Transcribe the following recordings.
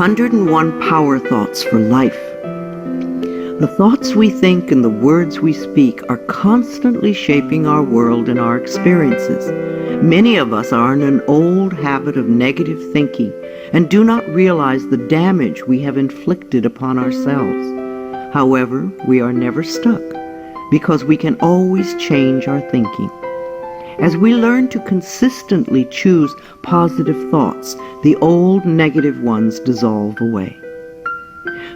101 Power Thoughts for Life. The thoughts we think and the words we speak are constantly shaping our world and our experiences. Many of us are in an old habit of negative thinking and do not realize the damage we have inflicted upon ourselves. However, we are never stuck because we can always change our thinking. As we learn to consistently choose positive thoughts, the old negative ones dissolve away.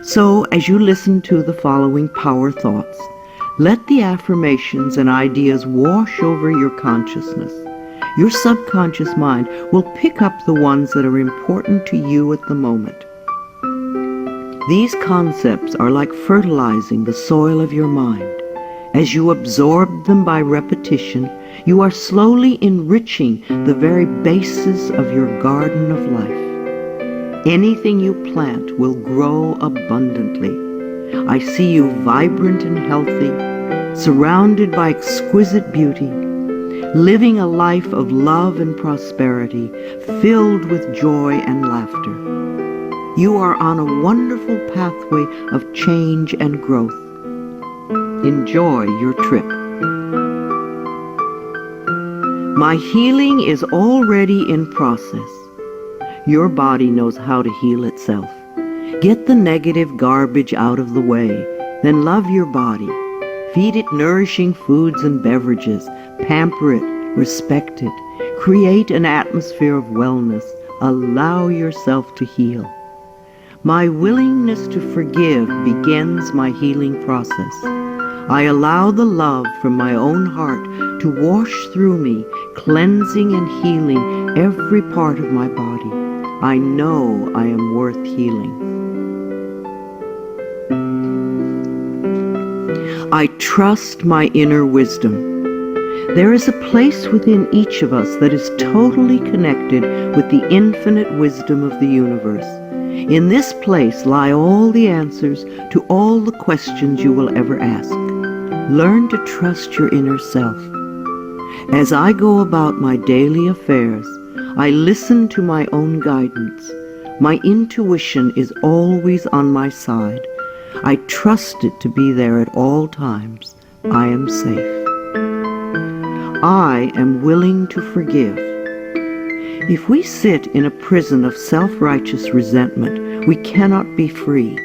So, as you listen to the following power thoughts, let the affirmations and ideas wash over your consciousness. Your subconscious mind will pick up the ones that are important to you at the moment. These concepts are like fertilizing the soil of your mind. As you absorb them by repetition, you are slowly enriching the very basis of your garden of life. Anything you plant will grow abundantly. I see you vibrant and healthy, surrounded by exquisite beauty, living a life of love and prosperity, filled with joy and laughter. You are on a wonderful pathway of change and growth. Enjoy your trip. My healing is already in process. Your body knows how to heal itself. Get the negative garbage out of the way, then love your body. Feed it nourishing foods and beverages. Pamper it, respect it. Create an atmosphere of wellness. Allow yourself to heal. My willingness to forgive begins my healing process. I allow the love from my own heart to wash through me, cleansing and healing every part of my body. I know I am worth healing. I trust my inner wisdom. There is a place within each of us that is totally connected with the infinite wisdom of the universe. In this place lie all the answers to all the questions you will ever ask. Learn to trust your inner self. As I go about my daily affairs, I listen to my own guidance. My intuition is always on my side. I trust it to be there at all times. I am safe. I am willing to forgive. If we sit in a prison of self-righteous resentment, we cannot be free.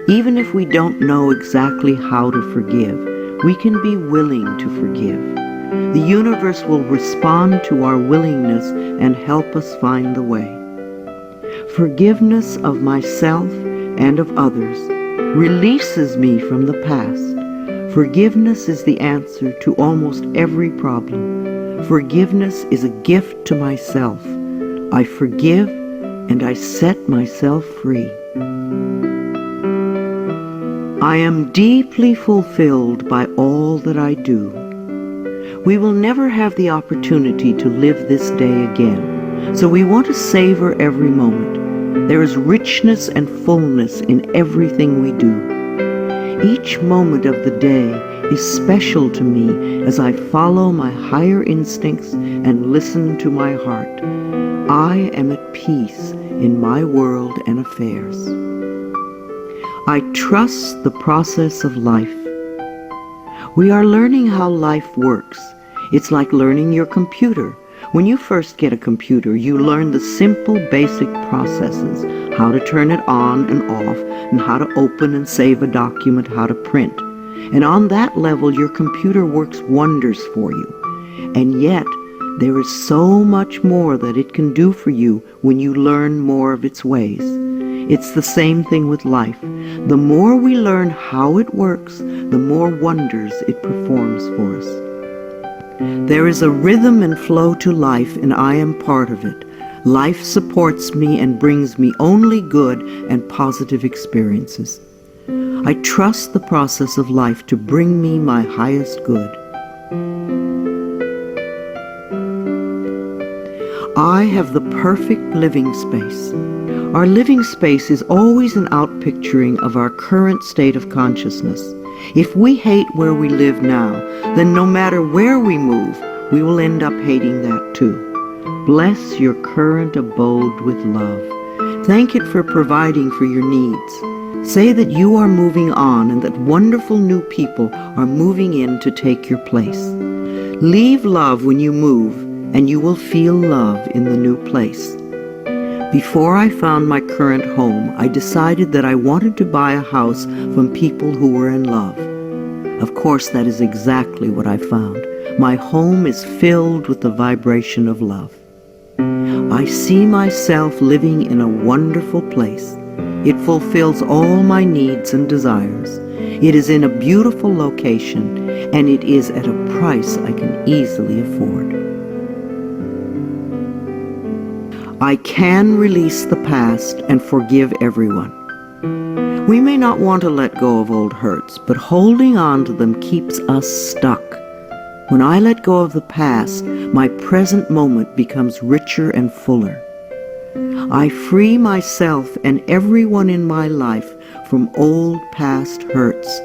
Even if we don't know exactly how to forgive, we can be willing to forgive. The universe will respond to our willingness and help us find the way. Forgiveness of myself and of others releases me from the past. Forgiveness is the answer to almost every problem. Forgiveness is a gift to myself. I forgive and I set myself free. I am deeply fulfilled by all that I do. We will never have the opportunity to live this day again, so we want to savor every moment. There is richness and fullness in everything we do. Each moment of the day is special to me as I follow my higher instincts and listen to my heart. I am at peace in my world and affairs. I trust the process of life. We are learning how life works. It's like learning your computer. When you first get a computer, you learn the simple basic processes, how to turn it on and off, and how to open and save a document, how to print. And on that level, your computer works wonders for you. And yet, there is so much more that it can do for you when you learn more of its ways. It's the same thing with life. The more we learn how it works, the more wonders it performs for us. There is a rhythm and flow to life, and I am part of it. Life supports me and brings me only good and positive experiences. I trust the process of life to bring me my highest good. I have the perfect living space. Our living space is always an outpicturing of our current state of consciousness. If we hate where we live now, then no matter where we move, we will end up hating that too. Bless your current abode with love. Thank it for providing for your needs. Say that you are moving on and that wonderful new people are moving in to take your place. Leave love when you move, and you will feel love in the new place. Before I found my current home, I decided that I wanted to buy a house from people who were in love. Of course, that is exactly what I found. My home is filled with the vibration of love. I see myself living in a wonderful place. It fulfills all my needs and desires. It is in a beautiful location, and it is at a price I can easily afford. I can release the past and forgive everyone. We may not want to let go of old hurts, but holding on to them keeps us stuck. When I let go of the past, my present moment becomes richer and fuller. I free myself and everyone in my life from old past hurts.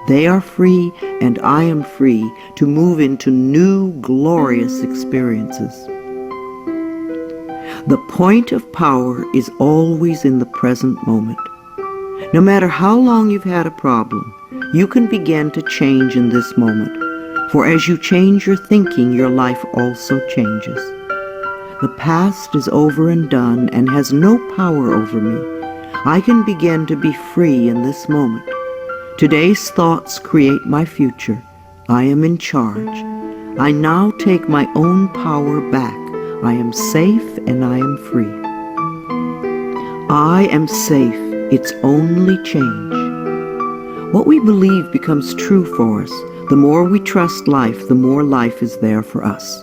They are free, and I am free to move into new, glorious experiences. The point of power is always in the present moment. No matter how long you've had a problem, you can begin to change in this moment. For as you change your thinking, your life also changes. The past is over and done and has no power over me. I can begin to be free in this moment. Today's thoughts create my future. I am in charge. I now take my own power back. I am safe and I am free. I am safe. It's only change. What we believe becomes true for us. The more we trust life, the more life is there for us.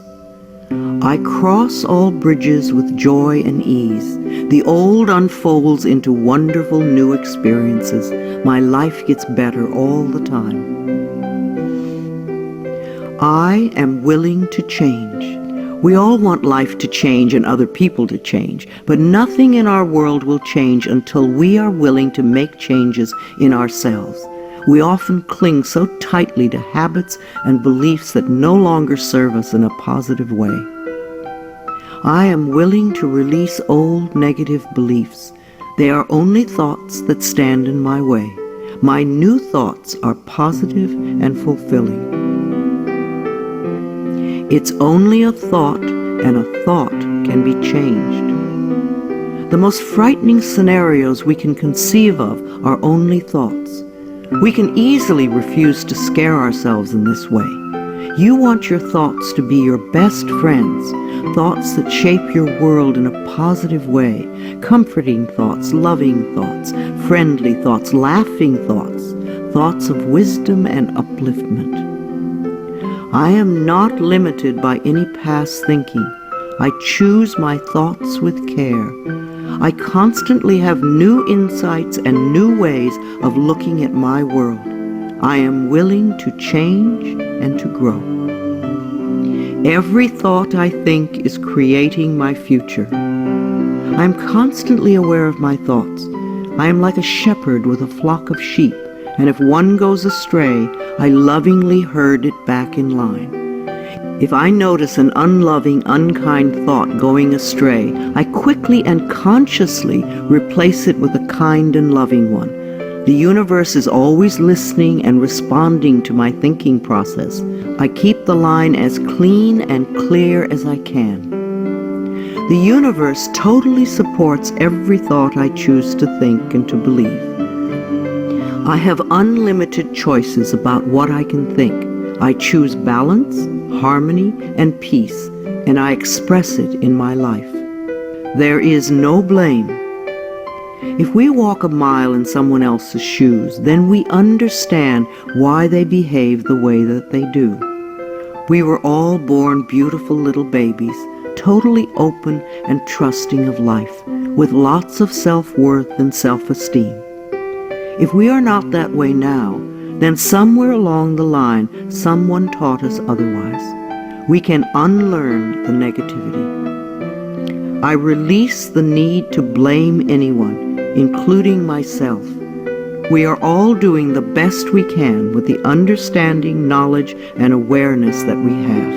I cross all bridges with joy and ease. The old unfolds into wonderful new experiences. My life gets better all the time. I am willing to change. We all want life to change and other people to change, but nothing in our world will change until we are willing to make changes in ourselves. We often cling so tightly to habits and beliefs that no longer serve us in a positive way. I am willing to release old negative beliefs. They are only thoughts that stand in my way. My new thoughts are positive and fulfilling. It's only a thought, and a thought can be changed. The most frightening scenarios we can conceive of are only thoughts. We can easily refuse to scare ourselves in this way. You want your thoughts to be your best friends, thoughts that shape your world in a positive way, comforting thoughts, loving thoughts, friendly thoughts, laughing thoughts, thoughts of wisdom and upliftment. I am not limited by any past thinking. I choose my thoughts with care. I constantly have new insights and new ways of looking at my world. I am willing to change and to grow. Every thought I think is creating my future. I am constantly aware of my thoughts. I am like a shepherd with a flock of sheep, and if one goes astray, I lovingly herd it back in line. If I notice an unloving, unkind thought going astray, I quickly and consciously replace it with a kind and loving one. The universe is always listening and responding to my thinking process. I keep the line as clean and clear as I can. The universe totally supports every thought I choose to think and to believe. I have unlimited choices about what I can think. I choose balance, harmony, and peace, and I express it in my life. There is no blame. If we walk a mile in someone else's shoes, then we understand why they behave the way that they do. We were all born beautiful little babies, totally open and trusting of life, with lots of self-worth and self-esteem. If we are not that way now, then somewhere along the line, someone taught us otherwise. We can unlearn the negativity. I release the need to blame anyone, including myself. We are all doing the best we can with the understanding, knowledge, and awareness that we have.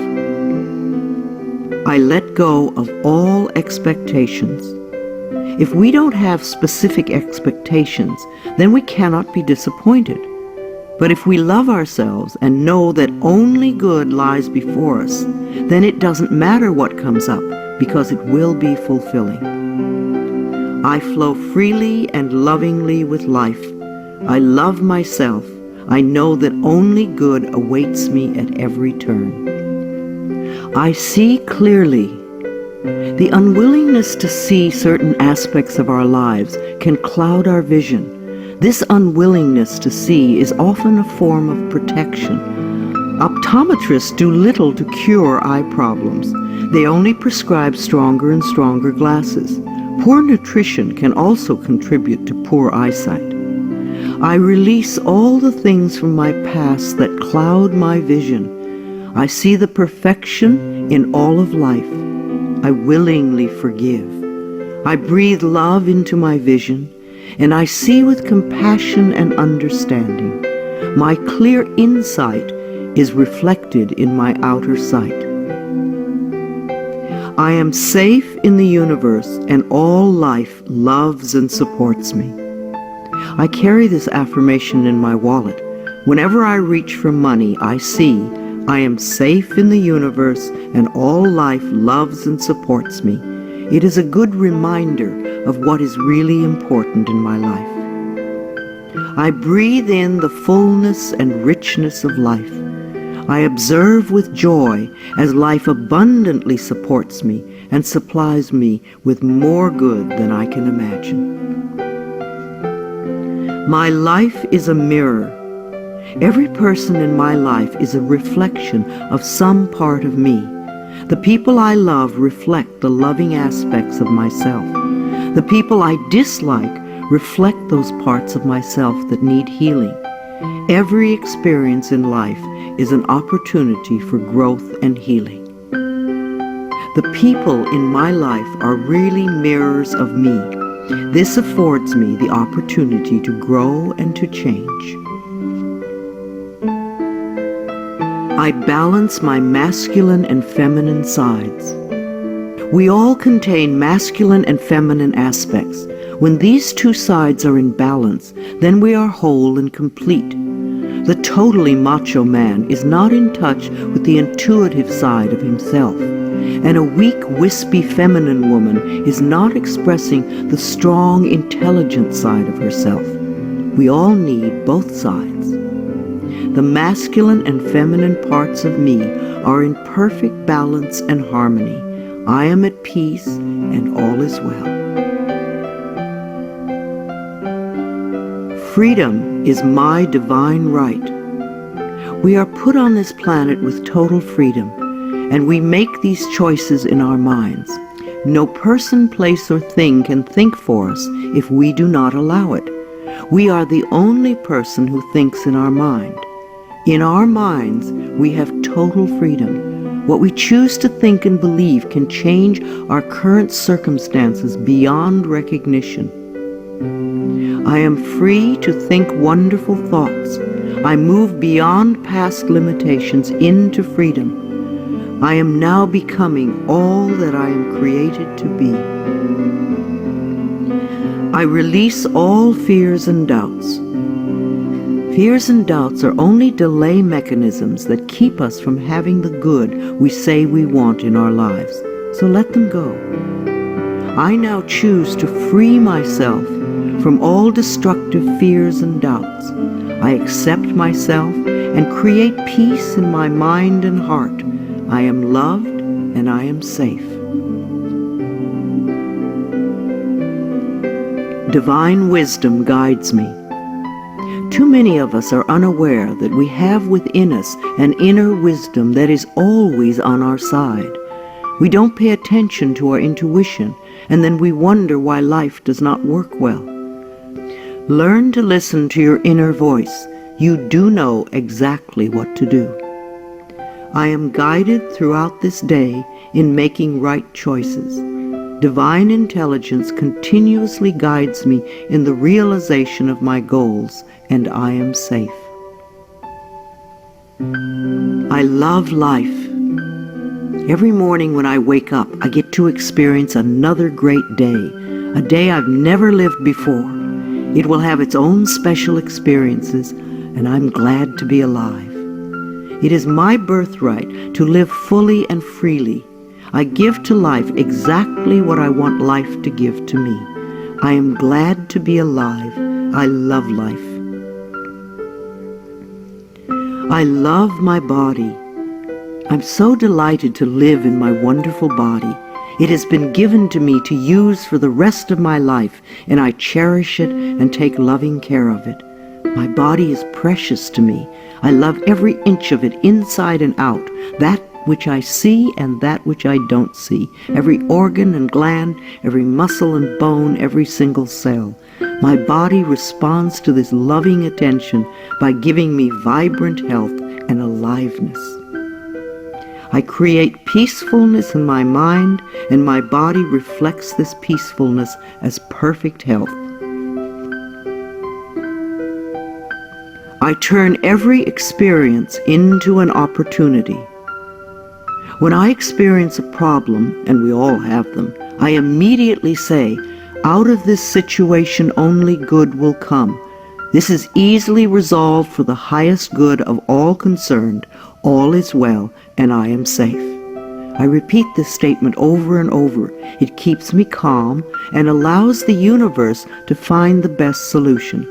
I let go of all expectations. If we don't have specific expectations, then we cannot be disappointed. But if we love ourselves and know that only good lies before us, then it doesn't matter what comes up, because it will be fulfilling. I flow freely and lovingly with life. I love myself. I know that only good awaits me at every turn. I see clearly. The unwillingness to see certain aspects of our lives can cloud our vision. This unwillingness to see is often a form of protection. Optometrists do little to cure eye problems. They only prescribe stronger and stronger glasses. Poor nutrition can also contribute to poor eyesight. I release all the things from my past that cloud my vision. I see the perfection in all of life. I willingly forgive. I breathe love into my vision, and I see with compassion and understanding. My clear insight is reflected in my outer sight. I am safe in the universe, and all life loves and supports me. I carry this affirmation in my wallet. Whenever I reach for money, I see I am safe in the universe, and all life loves and supports me. It is a good reminder of what is really important in my life. I breathe in the fullness and richness of life. I observe with joy as life abundantly supports me and supplies me with more good than I can imagine. My life is a mirror. Every person in my life is a reflection of some part of me. The people I love reflect the loving aspects of myself. The people I dislike reflect those parts of myself that need healing. Every experience in life is an opportunity for growth and healing. The people in my life are really mirrors of me. This affords me the opportunity to grow and to change. I balance my masculine and feminine sides. We all contain masculine and feminine aspects. When these two sides are in balance, then we are whole and complete. The totally macho man is not in touch with the intuitive side of himself, and a weak, wispy feminine woman is not expressing the strong, intelligent side of herself. We all need both sides. The masculine and feminine parts of me are in perfect balance and harmony. I am at peace, and all is well. Freedom is my divine right. We are put on this planet with total freedom, and we make these choices in our minds. No person, place, or thing can think for us if we do not allow it. We are the only person who thinks in our mind. In our minds, we have total freedom. What we choose to think and believe can change our current circumstances beyond recognition. I am free to think wonderful thoughts. I move beyond past limitations into freedom. I am now becoming all that I am created to be. I release all fears and doubts. Fears and doubts are only delay mechanisms that keep us from having the good we say we want in our lives. So let them go. I now choose to free myself from all destructive fears and doubts. I accept myself and create peace in my mind and heart. I am loved and I am safe. Divine wisdom guides me. Too many of us are unaware that we have within us an inner wisdom that is always on our side. We don't pay attention to our intuition, and then we wonder why life does not work well. Learn to listen to your inner voice. You do know exactly what to do. I am guided throughout this day in making right choices. Divine intelligence continuously guides me in the realization of my goals, and I am safe. I love life. Every morning when I wake up, I get to experience another great day, a day I've never lived before. It will have its own special experiences, and I'm glad to be alive. It is my birthright to live fully and freely. I give to life exactly what I want life to give to me. I am glad to be alive. I love life. I love my body. I'm so delighted to live in my wonderful body. It has been given to me to use for the rest of my life, and I cherish it and take loving care of it. My body is precious to me. I love every inch of it, inside and out, that which I see and that which I don't see, every organ and gland, every muscle and bone, every single cell. My body responds to this loving attention by giving me vibrant health and aliveness. I create peacefulness in my mind, and my body reflects this peacefulness as perfect health. I turn every experience into an opportunity. When I experience a problem, and we all have them, I immediately say, out of this situation only good will come. This is easily resolved for the highest good of all concerned. All is well, and I am safe. I repeat this statement over and over. It keeps me calm and allows the universe to find the best solution.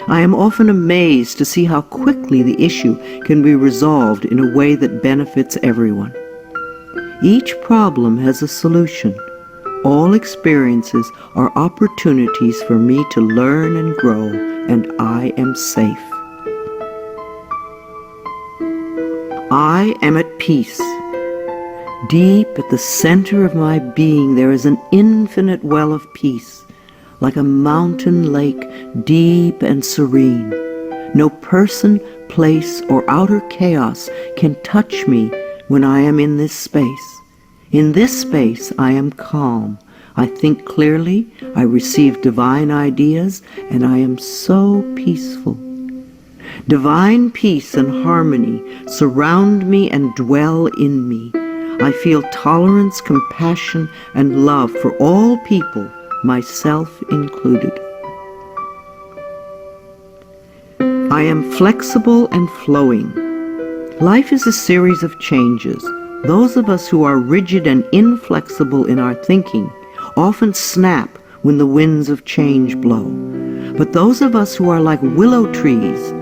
I am often amazed to see how quickly the issue can be resolved in a way that benefits everyone. Each problem has a solution. All experiences are opportunities for me to learn and grow, and I am safe. I am at peace. Deep at the center of my being there is an infinite well of peace, like a mountain lake, deep and serene. No person, place, or outer chaos can touch me when I am in this space. In this space I am calm. I think clearly, I receive divine ideas, and I am so peaceful. Divine peace and harmony surround me and dwell in me. I feel tolerance, compassion, and love for all people, myself included. I am flexible and flowing. Life is a series of changes. Those of us who are rigid and inflexible in our thinking often snap when the winds of change blow. But those of us who are like willow trees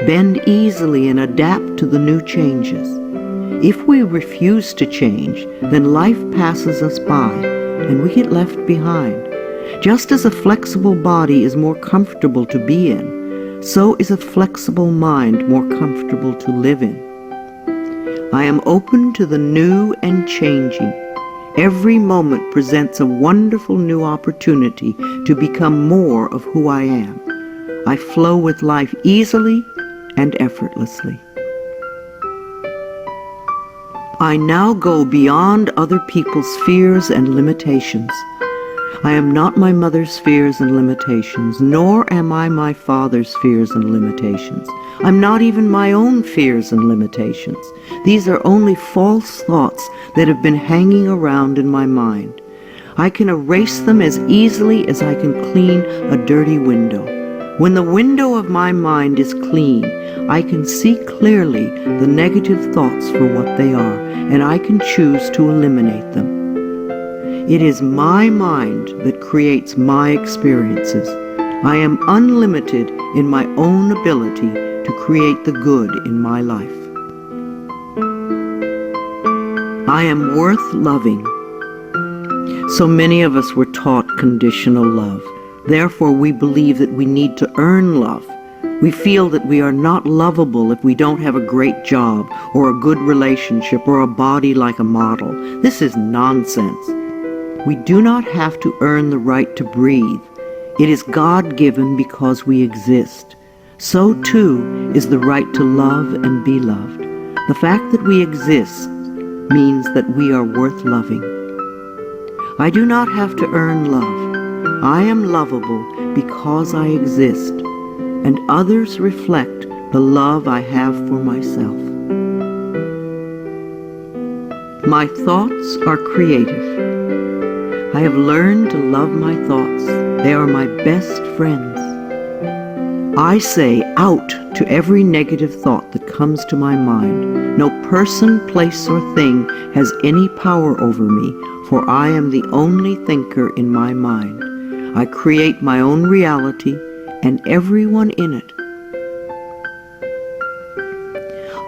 bend easily and adapt to the new changes. If we refuse to change, then life passes us by and we get left behind. Just as a flexible body is more comfortable to be in, so is a flexible mind more comfortable to live in. I am open to the new and changing. Every moment presents a wonderful new opportunity to become more of who I am. I flow with life easily and effortlessly. I now go beyond other people's fears and limitations. I am not my mother's fears and limitations, nor am I my father's fears and limitations. I'm not even my own fears and limitations. These are only false thoughts that have been hanging around in my mind. I can erase them as easily as I can clean a dirty window. When the window of my mind is clean, I can see clearly the negative thoughts for what they are, and I can choose to eliminate them. It is my mind that creates my experiences. I am unlimited in my own ability to create the good in my life. I am worth loving. So many of us were taught conditional love. Therefore, we believe that we need to earn love. We feel that we are not lovable if we don't have a great job or a good relationship or a body like a model. This is nonsense. We do not have to earn the right to breathe. It is God-given because we exist. So too is the right to love and be loved. The fact that we exist means that we are worth loving. I do not have to earn love. I am lovable because I exist, and others reflect the love I have for myself. My thoughts are creative. I have learned to love my thoughts. They are my best friends. I say out to every negative thought that comes to my mind. No person, place, or thing has any power over me, for I am the only thinker in my mind. I create my own reality and everyone in it.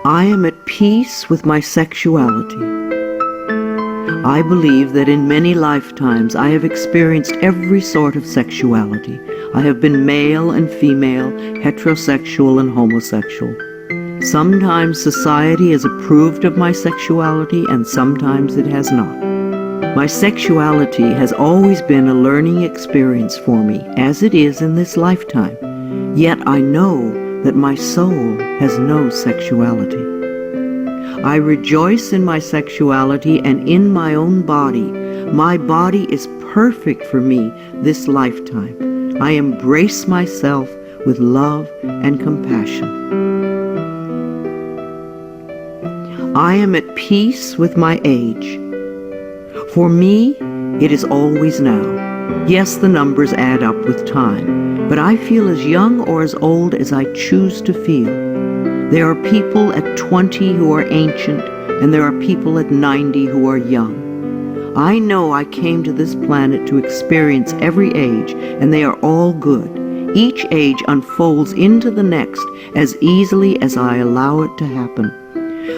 I am at peace with my sexuality. I believe that in many lifetimes I have experienced every sort of sexuality. I have been male and female, heterosexual and homosexual. Sometimes society has approved of my sexuality and sometimes it has not. My sexuality has always been a learning experience for me, as it is in this lifetime. Yet I know that my soul has no sexuality. I rejoice in my sexuality and in my own body. My body is perfect for me this lifetime. I embrace myself with love and compassion. I am at peace with my age. For me, it is always now. Yes, the numbers add up with time, but I feel as young or as old as I choose to feel. There are people at 20 who are ancient, and there are people at 90 who are young. I know I came to this planet to experience every age, and they are all good. Each age unfolds into the next as easily as I allow it to happen.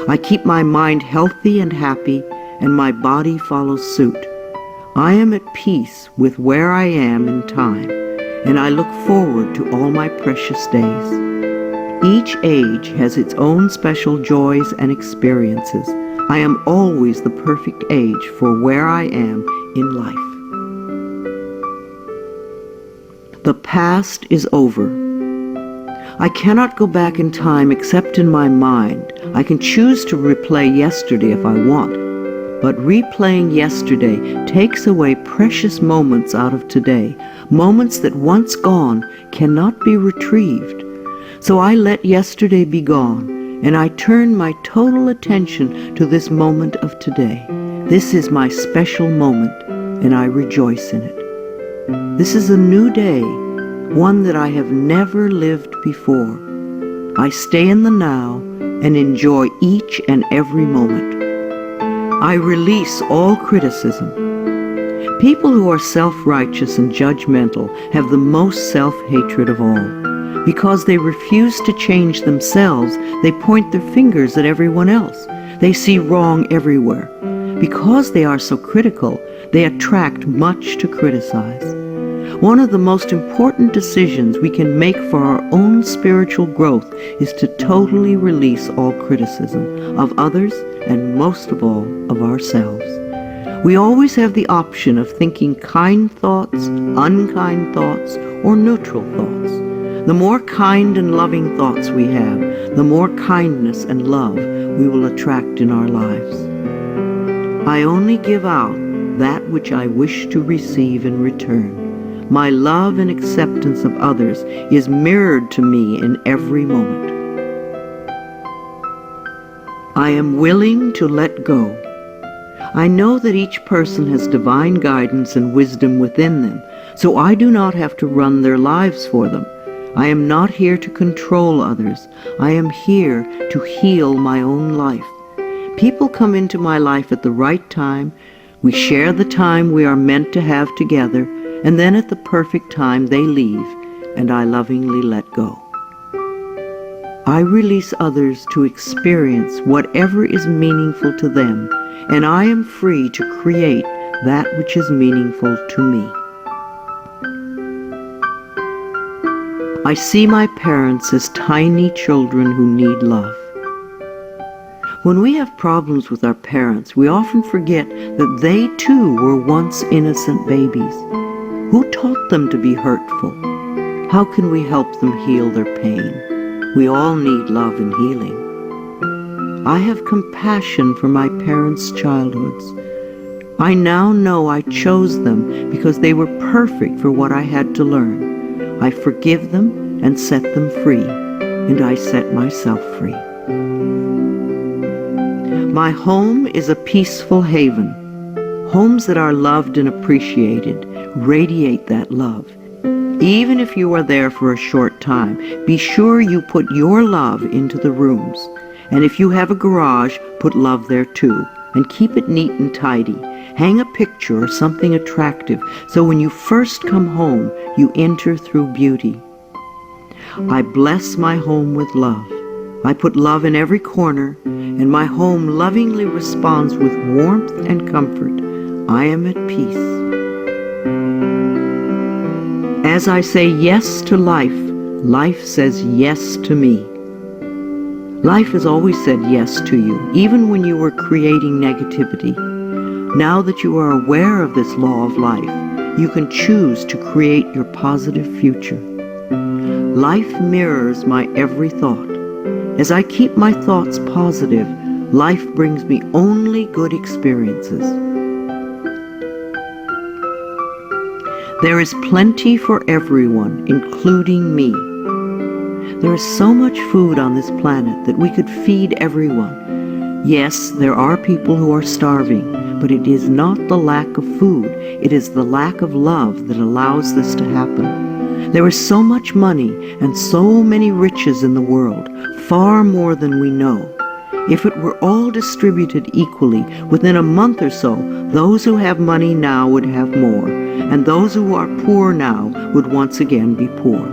I keep my mind healthy and happy, and my body follows suit. I am at peace with where I am in time, and I look forward to all my precious days. Each age has its own special joys and experiences. I am always the perfect age for where I am in life. The past is over. I cannot go back in time except in my mind. I can choose to replay yesterday if I want, but replaying yesterday takes away precious moments out of today, moments that once gone cannot be retrieved. So I let yesterday be gone, and I turn my total attention to this moment of today. This is my special moment, and I rejoice in it. This is a new day, one that I have never lived before. I stay in the now and enjoy each and every moment. I release all criticism. People who are self-righteous and judgmental have the most self-hatred of all. Because they refuse to change themselves, they point their fingers at everyone else. They see wrong everywhere. Because they are so critical, they attract much to criticize. One of the most important decisions we can make for our own spiritual growth is to totally release all criticism of others and most of all of ourselves. We always have the option of thinking kind thoughts, unkind thoughts, or neutral thoughts. The more kind and loving thoughts we have, the more kindness and love we will attract in our lives. I only give out that which I wish to receive in return. My love and acceptance of others is mirrored to me in every moment. I am willing to let go. I know that each person has divine guidance and wisdom within them, so I do not have to run their lives for them. I am not here to control others. I am here to heal my own life. People come into my life at the right time. We share the time we are meant to have together, and then at the perfect time they leave, and I lovingly let go. I release others to experience whatever is meaningful to them, and I am free to create that which is meaningful to me. I see my parents as tiny children who need love. When we have problems with our parents, we often forget that they too were once innocent babies. Who taught them to be hurtful? How can we help them heal their pain? We all need love and healing. I have compassion for my parents' childhoods. I now know I chose them because they were perfect for what I had to learn. I forgive them and set them free, and I set myself free. My home is a peaceful haven. Homes that are loved and appreciated radiate that love. Even if you are there for a short time, be sure you put your love into the rooms. And if you have a garage, put love there too. And keep it neat and tidy. Hang a picture or something attractive so when you first come home, you enter through beauty. I bless my home with love. I put love in every corner, and my home lovingly responds with warmth and comfort. I am at peace. As I say yes to life, life says yes to me. Life has always said yes to you, even when you were creating negativity. Now that you are aware of this law of life, you can choose to create your positive future. Life mirrors my every thought. As I keep my thoughts positive, life brings me only good experiences. There is plenty for everyone, including me. There is so much food on this planet that we could feed everyone. Yes, there are people who are starving, but it is not the lack of food. It is the lack of love that allows this to happen. There is so much money and so many riches in the world, far more than we know. If it were all distributed equally, within a month or so, those who have money now would have more, and those who are poor now would once again be poor.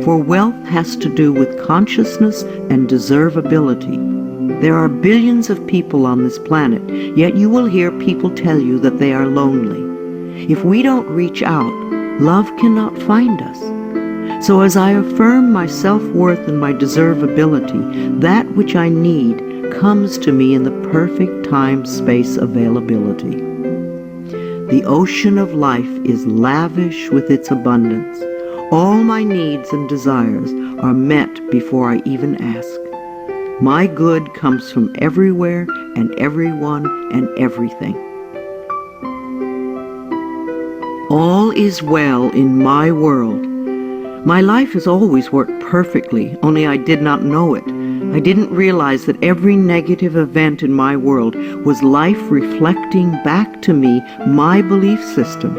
For wealth has to do with consciousness and deservability. There are billions of people on this planet, yet you will hear people tell you that they are lonely. If we don't reach out, love cannot find us. So as I affirm my self-worth and my deservability, that which I need comes to me in the perfect time-space availability. The ocean of life is lavish with its abundance. All my needs and desires are met before I even ask. My good comes from everywhere and everyone and everything. All is well in my world. My life has always worked perfectly, only I did not know it. I didn't realize that every negative event in my world was life reflecting back to me my belief system.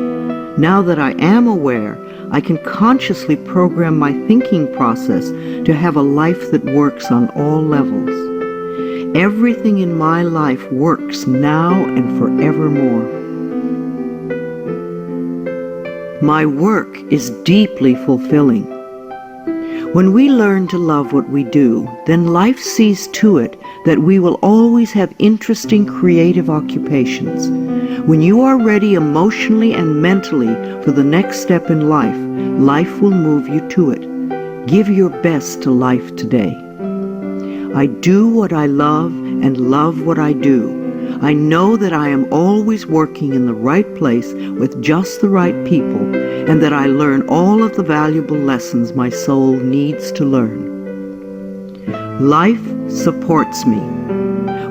Now that I am aware, I can consciously program my thinking process to have a life that works on all levels. Everything in my life works now and forevermore. My work is deeply fulfilling. When we learn to love what we do, then life sees to it that we will always have interesting creative occupations. When you are ready emotionally and mentally for the next step in life, life will move you to it. Give your best to life today. I do what I love and love what I do. I know that I am always working in the right place with just the right people, and that I learn all of the valuable lessons my soul needs to learn. Life supports me.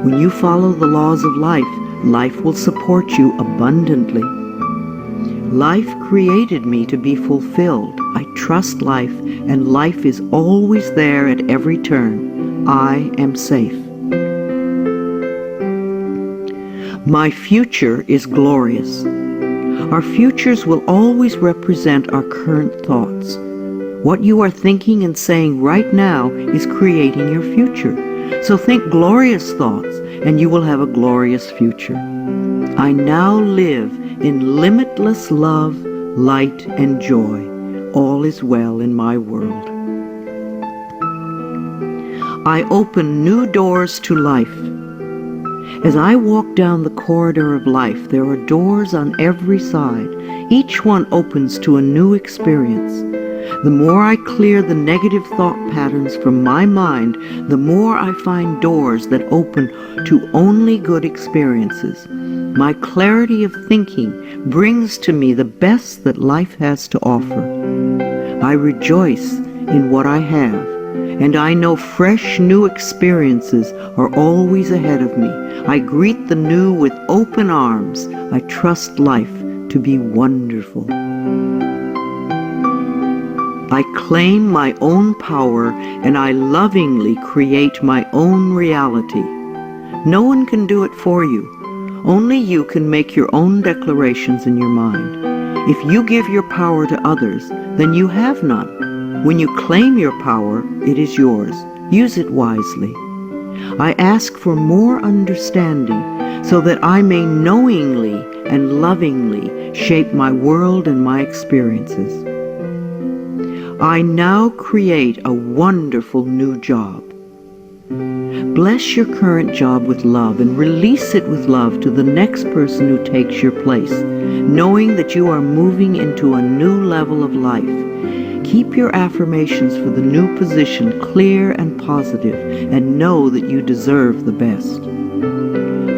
When you follow the laws of life, life will support you abundantly. Life created me to be fulfilled. I trust life, and life is always there at every turn. I am safe. My future is glorious. Our futures will always represent our current thoughts. What you are thinking and saying right now is creating your future. So think glorious thoughts, and you will have a glorious future. I now live in limitless love, light, and joy. All is well in my world. I open new doors to life. As I walk down the corridor of life, there are doors on every side. Each one opens to a new experience. The more I clear the negative thought patterns from my mind, the more I find doors that open to only good experiences. My clarity of thinking brings to me the best that life has to offer. I rejoice in what I have, and I know fresh new experiences are always ahead of me. I greet the new with open arms. I trust life to be wonderful. I claim my own power, and I lovingly create my own reality. No one can do it for you. Only you can make your own declarations in your mind. If you give your power to others, then you have none. When you claim your power, it is yours. Use it wisely. I ask for more understanding so that I may knowingly and lovingly shape my world and my experiences. I now create a wonderful new job. Bless your current job with love and release it with love to the next person who takes your place, knowing that you are moving into a new level of life. Keep your affirmations for the new position clear and positive, and know that you deserve the best.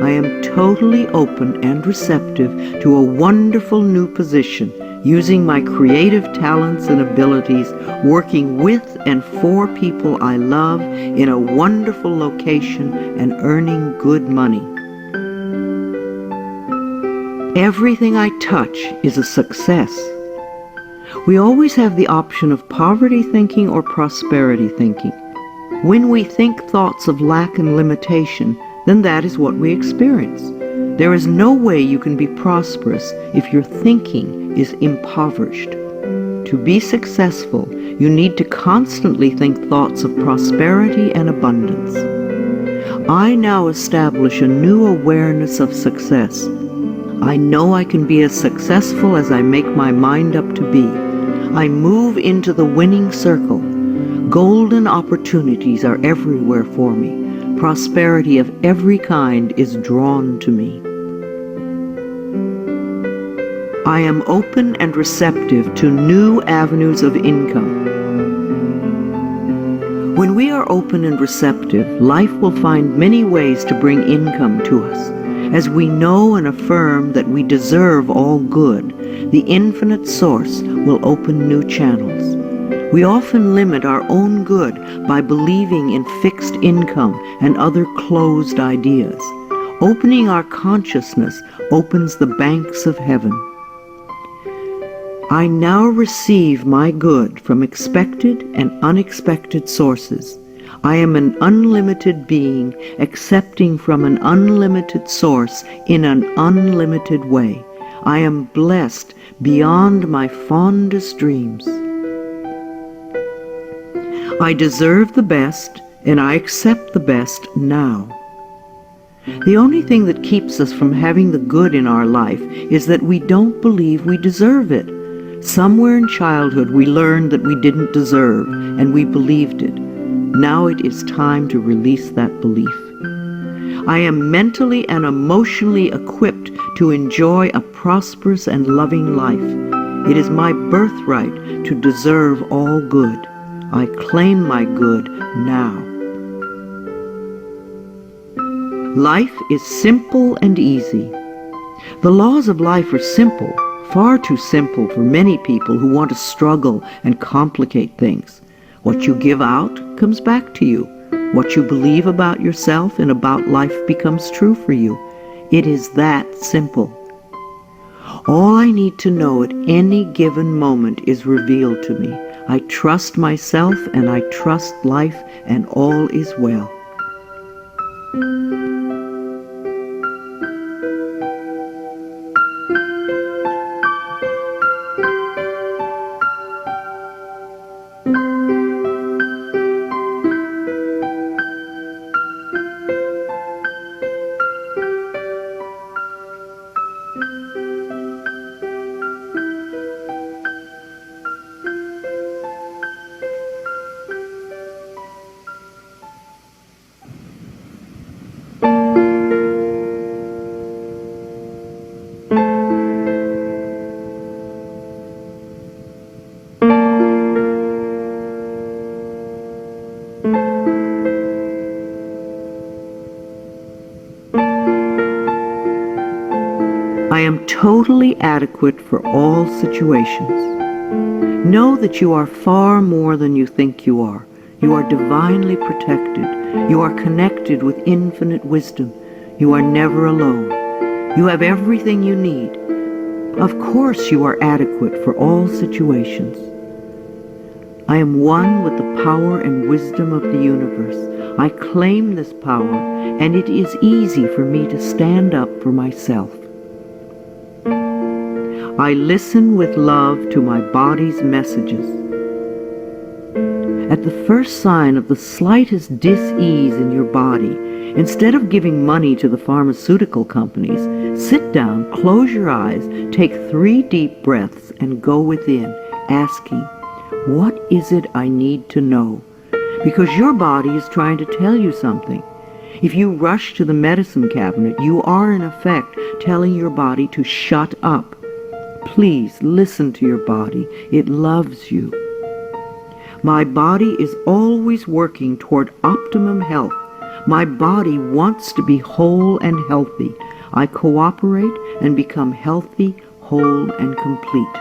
I am totally open and receptive to a wonderful new position, using my creative talents and abilities, working with and for people I love in a wonderful location and earning good money. Everything I touch is a success. We always have the option of poverty thinking or prosperity thinking. When we think thoughts of lack and limitation, then that is what we experience. There is no way you can be prosperous if your thinking is impoverished. To be successful, you need to constantly think thoughts of prosperity and abundance. I now establish a new awareness of success. I know I can be as successful as I make my mind up to be. I move into the winning circle. Golden opportunities are everywhere for me. Prosperity of every kind is drawn to me. I am open and receptive to new avenues of income. When we are open and receptive, life will find many ways to bring income to us. As we know and affirm that we deserve all good, the infinite source will open new channels. We often limit our own good by believing in fixed income and other closed ideas. Opening our consciousness opens the banks of heaven. I now receive my good from expected and unexpected sources. I am an unlimited being, accepting from an unlimited source in an unlimited way. I am blessed beyond my fondest dreams. I deserve the best, and I accept the best now. The only thing that keeps us from having the good in our life is that we don't believe we deserve it. Somewhere in childhood we learned that we didn't deserve, and we believed it. Now it is time to release that belief. I am mentally and emotionally equipped to enjoy a prosperous and loving life. It is my birthright to deserve all good. I claim my good now. Life is simple and easy. The laws of life are simple, far too simple for many people who want to struggle and complicate things. What you give out comes back to you. What you believe about yourself and about life becomes true for you. It is that simple. All I need to know at any given moment is revealed to me. I trust myself and I trust life, and all is well. I am totally adequate for all situations. Know that you are far more than you think you are. You are divinely protected. You are connected with infinite wisdom. You are never alone. You have everything you need. Of course you are adequate for all situations. I am one with the power and wisdom of the universe. I claim this power, and it is easy for me to stand up for myself. I listen with love to my body's messages. At the first sign of the slightest dis-ease in your body, instead of giving money to the pharmaceutical companies, sit down, close your eyes, take 3 deep breaths, and go within, asking, what is it I need to know? Because your body is trying to tell you something. If you rush to the medicine cabinet, you are in effect telling your body to shut up. Please listen to your body. It loves you. My body is always working toward optimum health. My body wants to be whole and healthy. I cooperate and become healthy, whole, and complete.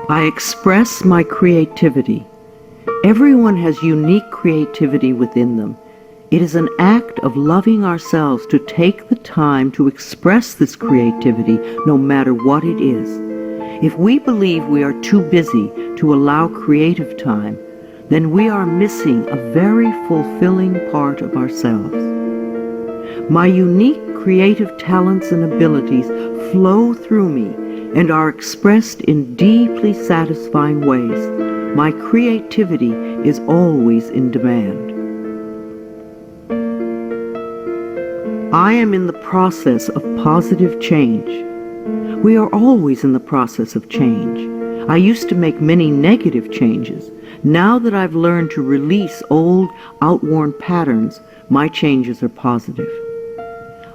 I express my creativity. Everyone has unique creativity within them. It is an act of loving ourselves to take the time to express this creativity, no matter what it is. If we believe we are too busy to allow creative time, then we are missing a very fulfilling part of ourselves. My unique creative talents and abilities flow through me and are expressed in deeply satisfying ways. My creativity is always in demand. I am in the process of positive change. We are always in the process of change. I used to make many negative changes. Now that I've learned to release old, outworn patterns, my changes are positive.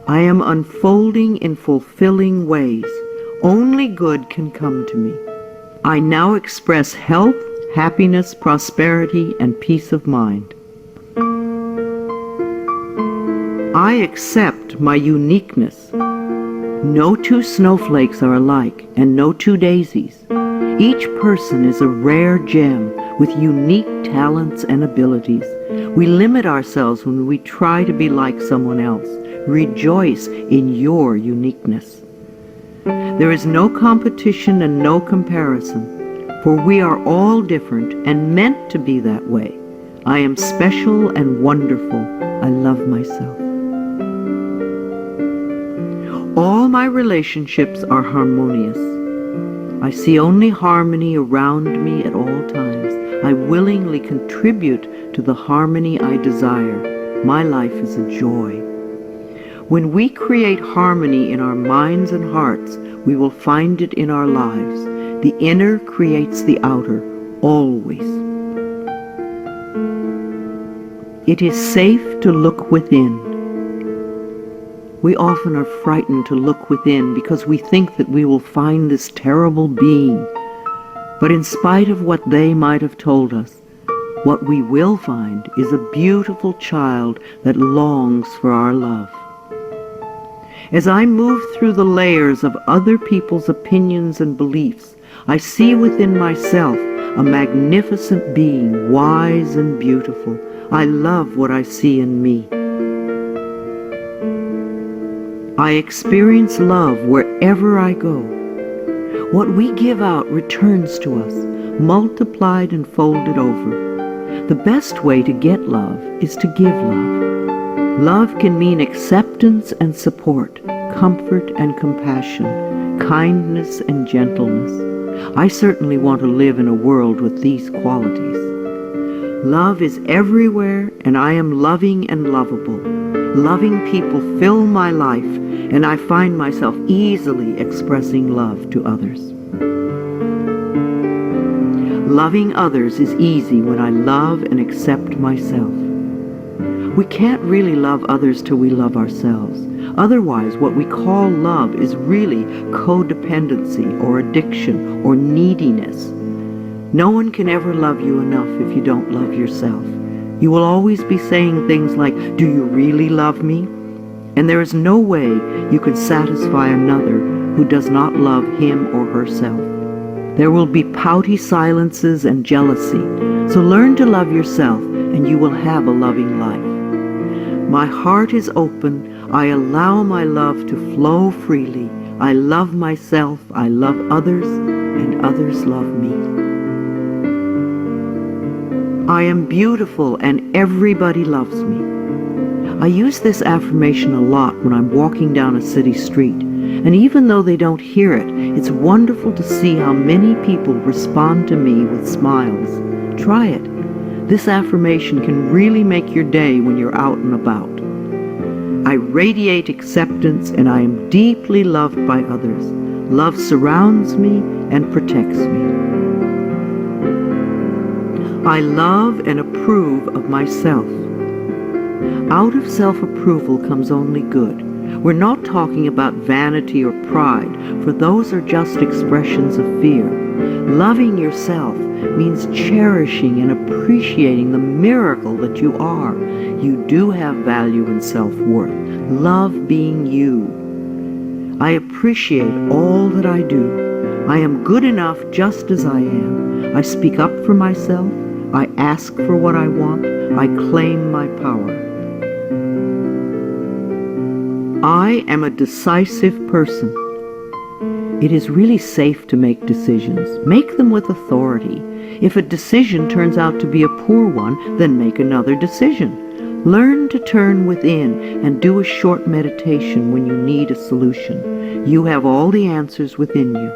I am unfolding in fulfilling ways. Only good can come to me. I now express health, happiness, prosperity, and peace of mind. I accept my uniqueness. No 2 snowflakes are alike, and no 2 daisies. Each person is a rare gem with unique talents and abilities. We limit ourselves when we try to be like someone else. Rejoice in your uniqueness. There is no competition and no comparison, for we are all different and meant to be that way. I am special and wonderful. I love myself. All my relationships are harmonious. I see only harmony around me at all times. I willingly contribute to the harmony I desire. My life is a joy. When we create harmony in our minds and hearts, we will find it in our lives. The inner creates the outer, always. It is safe to look within. We often are frightened to look within because we think that we will find this terrible being. But in spite of what they might have told us, what we will find is a beautiful child that longs for our love. As I move through the layers of other people's opinions and beliefs, I see within myself a magnificent being, wise and beautiful. I love what I see in me. I experience love wherever I go. What we give out returns to us, multiplied and folded over. The best way to get love is to give love. Love can mean acceptance and support, comfort and compassion, kindness and gentleness. I certainly want to live in a world with these qualities. Love is everywhere, and I am loving and lovable. Loving people fill my life, and I find myself easily expressing love to others. Loving others is easy when I love and accept myself. We can't really love others till we love ourselves. Otherwise, what we call love is really codependency or addiction or neediness. No one can ever love you enough if you don't love yourself. You will always be saying things like, "Do you really love me?" And there is no way you can satisfy another who does not love him or herself. There will be pouty silences and jealousy. So learn to love yourself and you will have a loving life. My heart is open. I allow my love to flow freely. I love myself. I love others, and others love me. I am beautiful and everybody loves me. I use this affirmation a lot when I'm walking down a city street, and even though they don't hear it, it's wonderful to see how many people respond to me with smiles. Try it. This affirmation can really make your day when you're out and about. I radiate acceptance and I am deeply loved by others. Love surrounds me and protects me. I love and approve of myself. Out of self-approval comes only good. We're not talking about vanity or pride, for those are just expressions of fear. Loving yourself means cherishing and appreciating the miracle that you are. You do have value and self-worth. Love being you. I appreciate all that I do. I am good enough just as I am. I speak up for myself. I ask for what I want. I claim my power. I am a decisive person. It is really safe to make decisions. Make them with authority. If a decision turns out to be a poor one, then make another decision. Learn to turn within and do a short meditation when you need a solution. You have all the answers within you.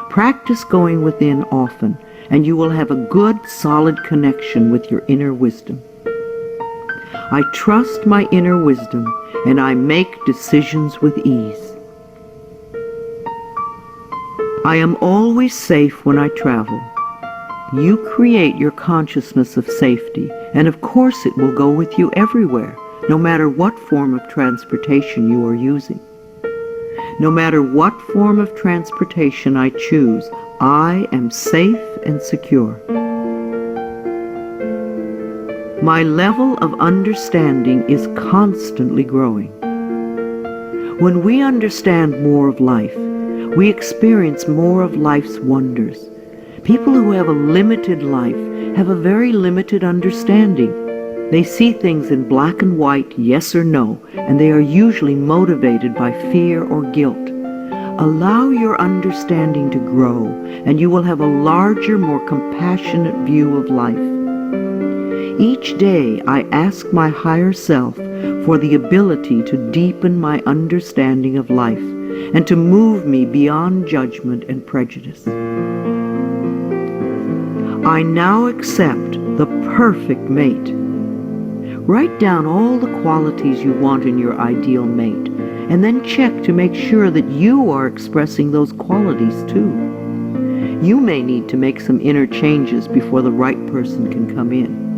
Practice going within often, and you will have a good, solid connection with your inner wisdom. I trust my inner wisdom, and I make decisions with ease. I am always safe when I travel. You create your consciousness of safety, and of course it will go with you everywhere, no matter what form of transportation you are using. No matter what form of transportation I choose, I am safe and secure. My level of understanding is constantly growing. When we understand more of life, we experience more of life's wonders. People who have a limited life have a very limited understanding. They see things in black and white, yes or no, and they are usually motivated by fear or guilt. Allow your understanding to grow, and you will have a larger, more compassionate view of life. Each day I ask my higher self for the ability to deepen my understanding of life and to move me beyond judgment and prejudice. I now accept the perfect mate. Write down all the qualities you want in your ideal mate, and then check to make sure that you are expressing those qualities too. You may need to make some inner changes before the right person can come in.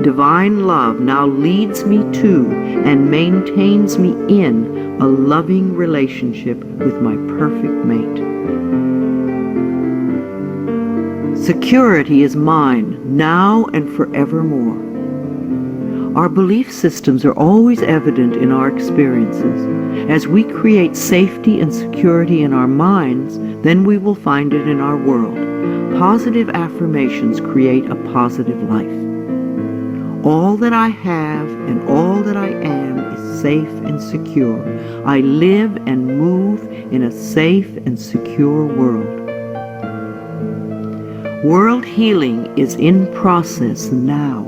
Divine love now leads me to and maintains me in a loving relationship with my perfect mate. Security is mine now and forevermore. Our belief systems are always evident in our experiences. As we create safety and security in our minds, then we will find it in our world. Positive affirmations create a positive life. All that I have and all that I am is safe and secure. I live and move in a safe and secure world. World healing is in process now.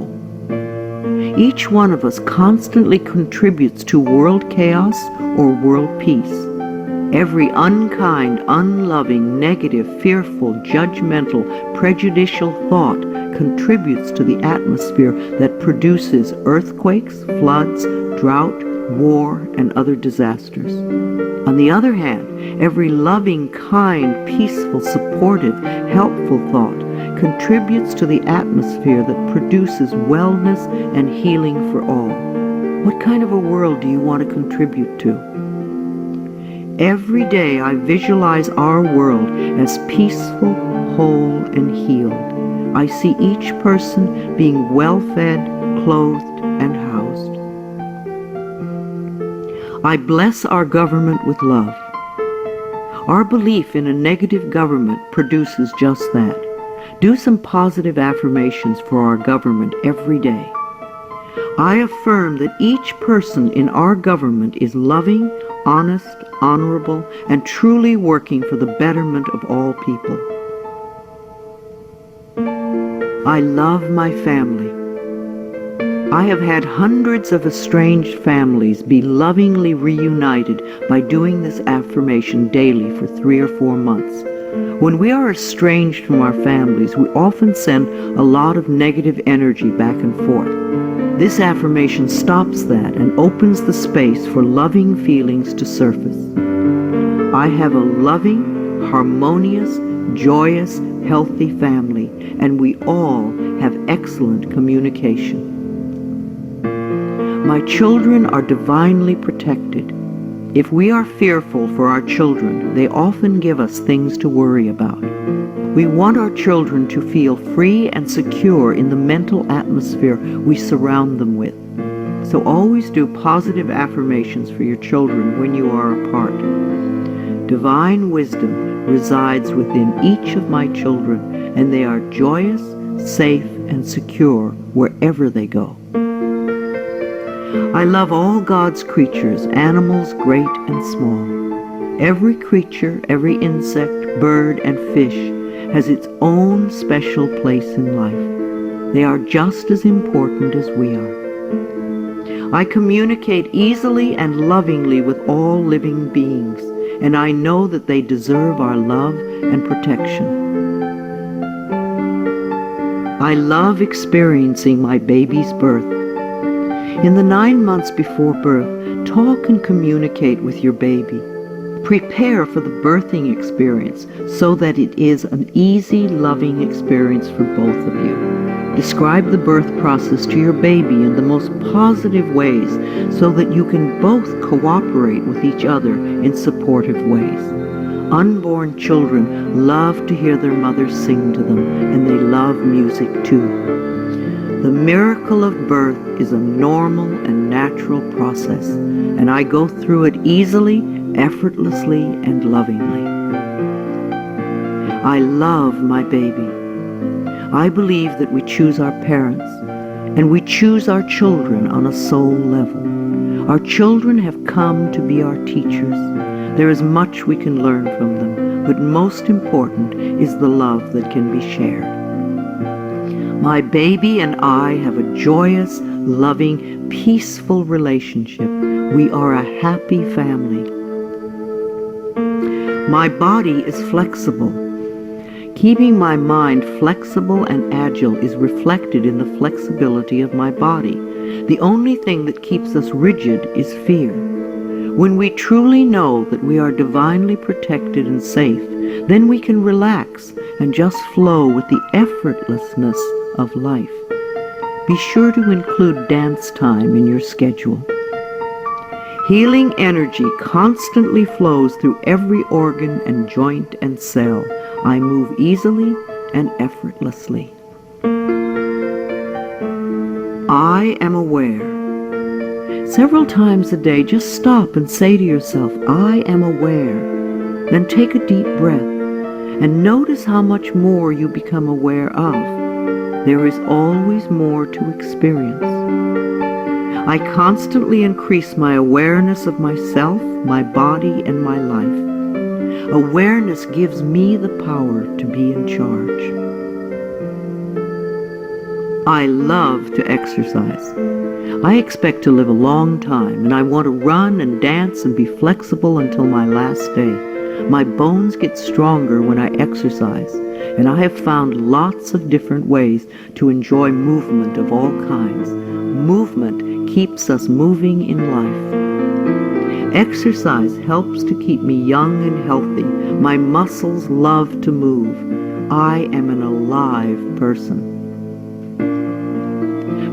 Each one of us constantly contributes to world chaos or world peace. Every unkind, unloving, negative, fearful, judgmental, prejudicial thought contributes to the atmosphere that produces earthquakes, floods, drought, war, and other disasters. On the other hand, every loving, kind, peaceful, supportive, helpful thought contributes to the atmosphere that produces wellness and healing for all. What kind of a world do you want to contribute to? Every day I visualize our world as peaceful, whole, and healed. I see each person being well-fed, clothed, and housed. I bless our government with love. Our belief in a negative government produces just that. Do some positive affirmations for our government every day. I affirm that each person in our government is loving, honest, honorable, and truly working for the betterment of all people. I love my family. I have had hundreds of estranged families be lovingly reunited by doing this affirmation daily for 3 or 4 months. When we are estranged from our families, we often send a lot of negative energy back and forth. This affirmation stops that and opens the space for loving feelings to surface. I have a loving, harmonious, joyous, healthy family, and we all have excellent communication. My children are divinely protected. If we are fearful for our children, they often give us things to worry about. We want our children to feel free and secure in the mental atmosphere we surround them with. So always do positive affirmations for your children when you are apart. Divine wisdom resides within each of my children, and they are joyous, safe, and secure wherever they go. I love all God's creatures, animals great and small. Every creature, every insect, bird, and fish has its own special place in life. They are just as important as we are. I communicate easily and lovingly with all living beings, and I know that they deserve our love and protection. I love experiencing my baby's birth. In the 9 months before birth, talk and communicate with your baby. Prepare for the birthing experience so that it is an easy, loving experience for both of you. Describe the birth process to your baby in the most positive ways so that you can both cooperate with each other in supportive ways. Unborn children love to hear their mothers sing to them, and they love music too. The miracle of birth is a normal and natural process, and I go through it easily, effortlessly, and lovingly. I love my baby. I believe that we choose our parents, and we choose our children on a soul level. Our children have come to be our teachers. There is much we can learn from them, but most important is the love that can be shared. My baby and I have a joyous, loving, peaceful relationship. We are a happy family. My body is flexible. Keeping my mind flexible and agile is reflected in the flexibility of my body. The only thing that keeps us rigid is fear. When we truly know that we are divinely protected and safe, then we can relax and just flow with the effortlessness of life. Be sure to include dance time in your schedule. Healing energy constantly flows through every organ and joint and cell. I move easily and effortlessly. I am aware. Several times a day, just stop and say to yourself, I am aware. Then take a deep breath and notice how much more you become aware of. There is always more to experience. I constantly increase my awareness of myself, my body, and my life. Awareness gives me the power to be in charge. I love to exercise. I expect to live a long time, and I want to run and dance and be flexible until my last day. My bones get stronger when I exercise, and I have found lots of different ways to enjoy movement of all kinds. Movement keeps us moving in life. Exercise helps to keep me young and healthy. My muscles love to move. I am an alive person.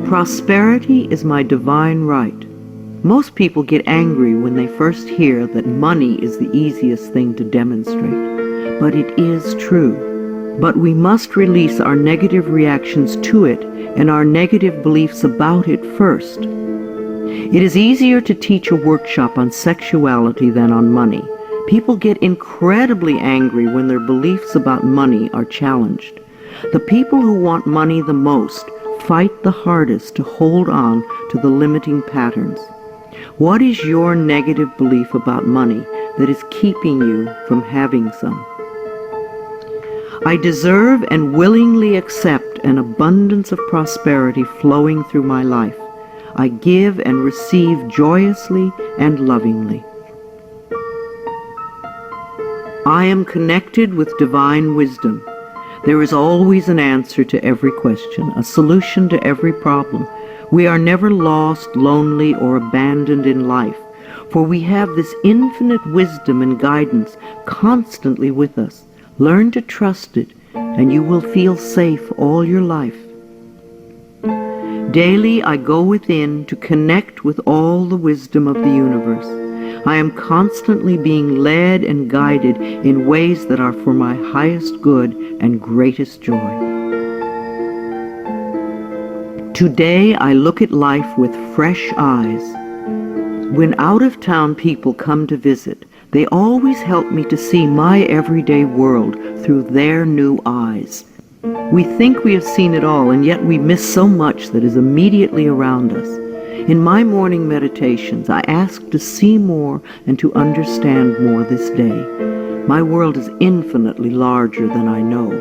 Prosperity is my divine right. Most people get angry when they first hear that money is the easiest thing to demonstrate. But it is true. But we must release our negative reactions to it and our negative beliefs about it first. It is easier to teach a workshop on sexuality than on money. People get incredibly angry when their beliefs about money are challenged. The people who want money the most fight the hardest to hold on to the limiting patterns. What is your negative belief about money that is keeping you from having some? I deserve and willingly accept an abundance of prosperity flowing through my life. I give and receive joyously and lovingly. I am connected with divine wisdom. There is always an answer to every question, a solution to every problem. We are never lost, lonely, or abandoned in life, for we have this infinite wisdom and guidance constantly with us. Learn to trust it, and you will feel safe all your life. Daily I go within to connect with all the wisdom of the universe. I am constantly being led and guided in ways that are for my highest good and greatest joy. Today I look at life with fresh eyes. When out-of-town people come to visit, they always help me to see my everyday world through their new eyes. We think we have seen it all, and yet we miss so much that is immediately around us. In my morning meditations, I ask to see more and to understand more this day. My world is infinitely larger than I know.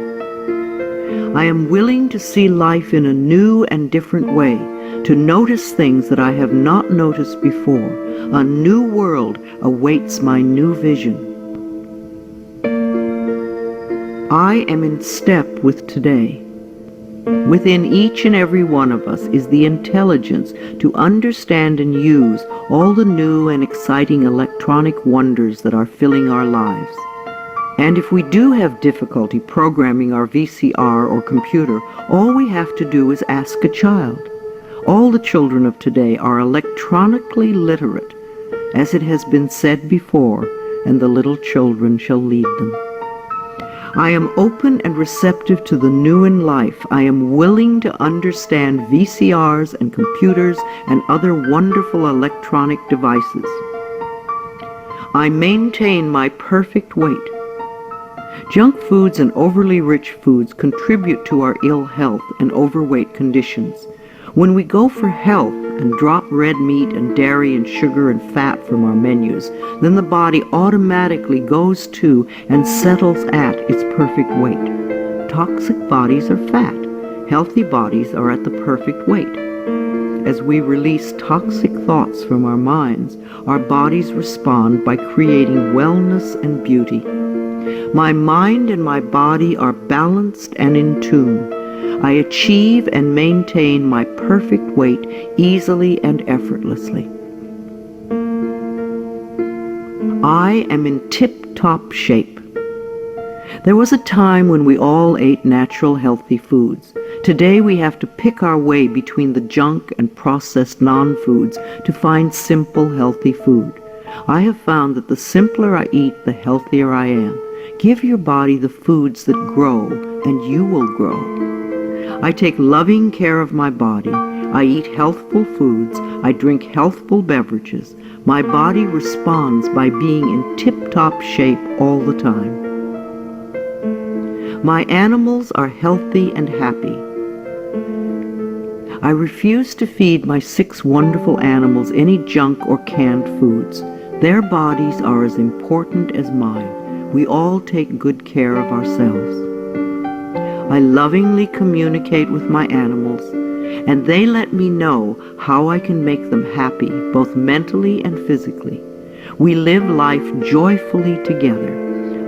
I am willing to see life in a new and different way, to notice things that I have not noticed before. A new world awaits my new vision. I am in step with today. Within each and every one of us is the intelligence to understand and use all the new and exciting electronic wonders that are filling our lives. And if we do have difficulty programming our VCR or computer, all we have to do is ask a child. All the children of today are electronically literate, as it has been said before, and the little children shall lead them. I am open and receptive to the new in life. I am willing to understand VCRs and computers and other wonderful electronic devices. I maintain my perfect weight. Junk foods and overly rich foods contribute to our ill health and overweight conditions. When we go for health and drop red meat and dairy and sugar and fat from our menus, then the body automatically goes to and settles at its perfect weight. Toxic bodies are fat. Healthy bodies are at the perfect weight. As we release toxic thoughts from our minds, our bodies respond by creating wellness and beauty. My mind and my body are balanced and in tune. I achieve and maintain my perfect weight easily and effortlessly. I am in tip-top shape. There was a time when we all ate natural, healthy foods. Today we have to pick our way between the junk and processed non-foods to find simple, healthy food. I have found that the simpler I eat, the healthier I am. Give your body the foods that grow, and you will grow. I take loving care of my body. I eat healthful foods. I drink healthful beverages. My body responds by being in tip-top shape all the time. My animals are healthy and happy. I refuse to feed my 6 wonderful animals any junk or canned foods. Their bodies are as important as mine. We all take good care of ourselves. I lovingly communicate with my animals, and they let me know how I can make them happy, both mentally and physically. We live life joyfully together.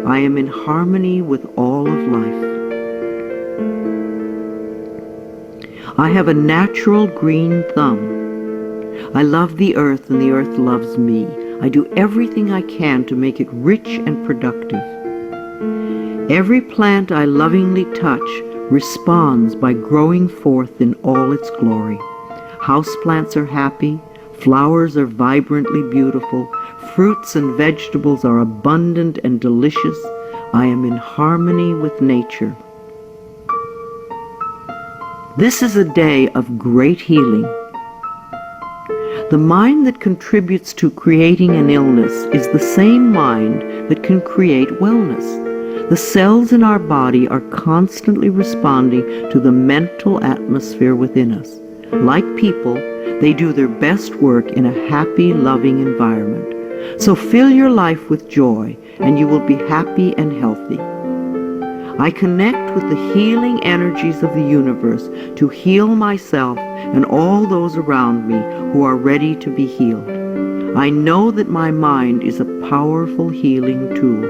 I am in harmony with all of life. I have a natural green thumb. I love the earth and the earth loves me. I do everything I can to make it rich and productive. Every plant I lovingly touch responds by growing forth in all its glory. Houseplants are happy, flowers are vibrantly beautiful, fruits and vegetables are abundant and delicious. I am in harmony with nature. This is a day of great healing. The mind that contributes to creating an illness is the same mind that can create wellness. The cells in our body are constantly responding to the mental atmosphere within us. Like people, they do their best work in a happy, loving environment. So fill your life with joy, and you will be happy and healthy. I connect with the healing energies of the universe to heal myself and all those around me who are ready to be healed. I know that my mind is a powerful healing tool.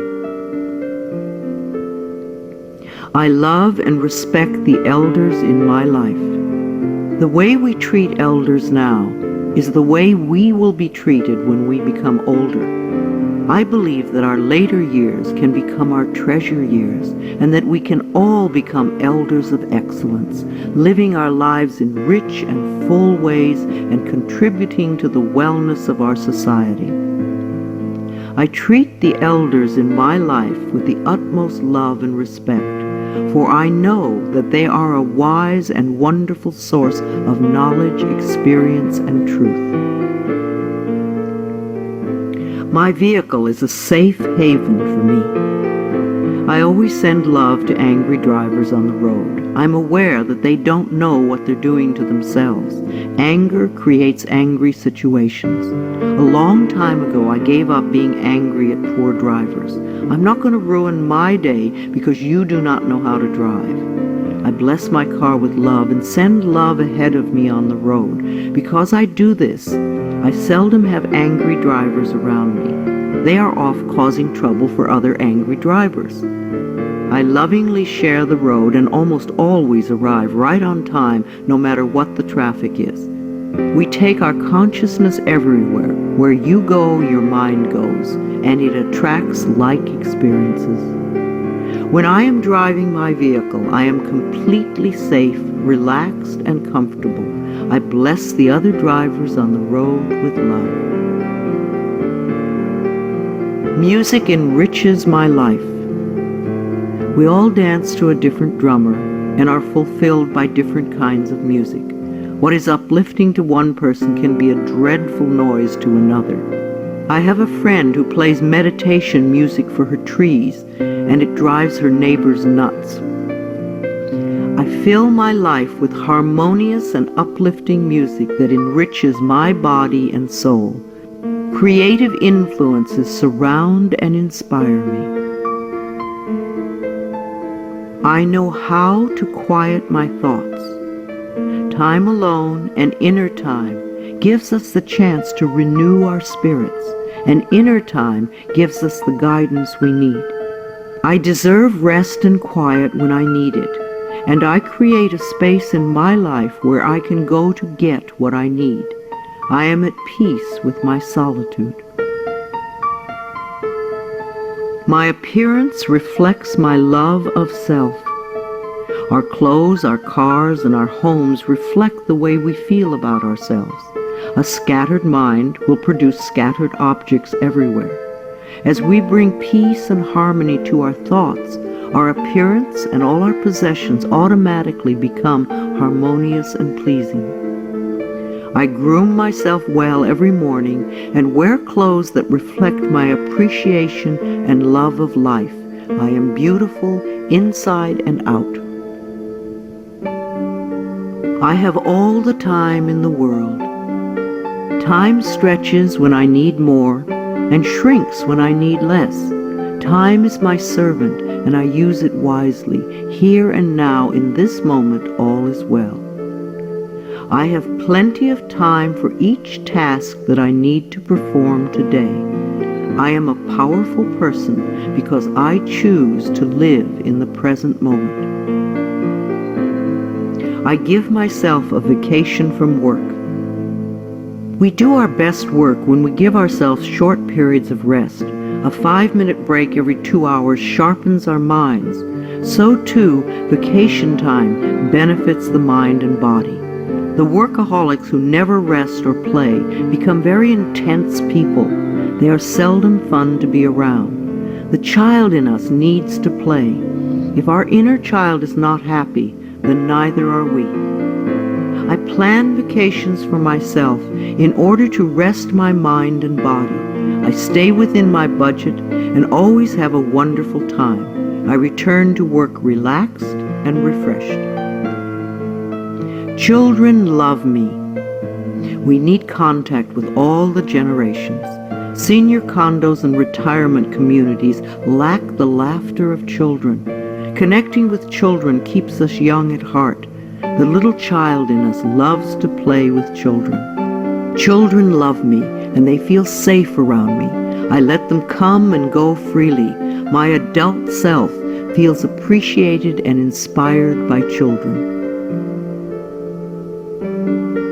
I love and respect the elders in my life. The way we treat elders now is the way we will be treated when we become older. I believe that our later years can become our treasure years, and that we can all become elders of excellence, living our lives in rich and full ways and contributing to the wellness of our society. I treat the elders in my life with the utmost love and respect, for I know that they are a wise and wonderful source of knowledge, experience, and truth. My vehicle is a safe haven for me. I always send love to angry drivers on the road. I'm aware that they don't know what they're doing to themselves. Anger creates angry situations. A long time ago, I gave up being angry at poor drivers. I'm not going to ruin my day because you do not know how to drive. I bless my car with love and send love ahead of me on the road. Because I do this, I seldom have angry drivers around me. They are off causing trouble for other angry drivers. I lovingly share the road and almost always arrive right on time, no matter what the traffic is. We take our consciousness everywhere. Where you go, your mind goes, and it attracts like experiences. When I am driving my vehicle, I am completely safe, relaxed, and comfortable. I bless the other drivers on the road with love. Music enriches my life. We all dance to a different drummer and are fulfilled by different kinds of music. What is uplifting to one person can be a dreadful noise to another. I have a friend who plays meditation music for her trees, and it drives her neighbors nuts. I fill my life with harmonious and uplifting music that enriches my body and soul. Creative influences surround and inspire me. I know how to quiet my thoughts. Time alone and inner time gives us the chance to renew our spirits, and inner time gives us the guidance we need. I deserve rest and quiet when I need it, and I create a space in my life where I can go to get what I need. I am at peace with my solitude. My appearance reflects my love of self. Our clothes, our cars, and our homes reflect the way we feel about ourselves. A scattered mind will produce scattered objects everywhere. As we bring peace and harmony to our thoughts, our appearance and all our possessions automatically become harmonious and pleasing. I groom myself well every morning and wear clothes that reflect my appreciation and love of life. I am beautiful inside and out. I have all the time in the world. Time stretches when I need more and shrinks when I need less. Time is my servant, and I use it wisely. Here and now, in this moment, all is well. I have plenty of time for each task that I need to perform today. I am a powerful person because I choose to live in the present moment. I give myself a vacation from work. We do our best work when we give ourselves short periods of rest. A 5-minute break every 2 hours sharpens our minds. So too, vacation time benefits the mind and body. The workaholics who never rest or play become very intense people. They are seldom fun to be around. The child in us needs to play. If our inner child is not happy, then neither are we. I plan vacations for myself in order to rest my mind and body. I stay within my budget and always have a wonderful time. I return to work relaxed and refreshed. Children love me. We need contact with all the generations. Senior condos and retirement communities lack the laughter of children. Connecting with children keeps us young at heart. The little child in us loves to play with children. Children love me, and they feel safe around me. I let them come and go freely. My adult self feels appreciated and inspired by children.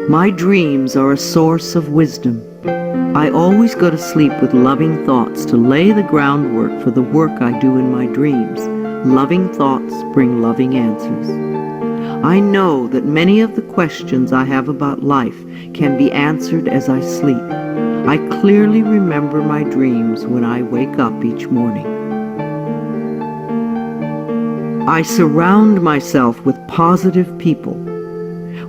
My dreams are a source of wisdom. I always go to sleep with loving thoughts to lay the groundwork for the work I do in my dreams. Loving thoughts bring loving answers. I know that many of the questions I have about life can be answered as I sleep. I clearly remember my dreams when I wake up each morning. I surround myself with positive people.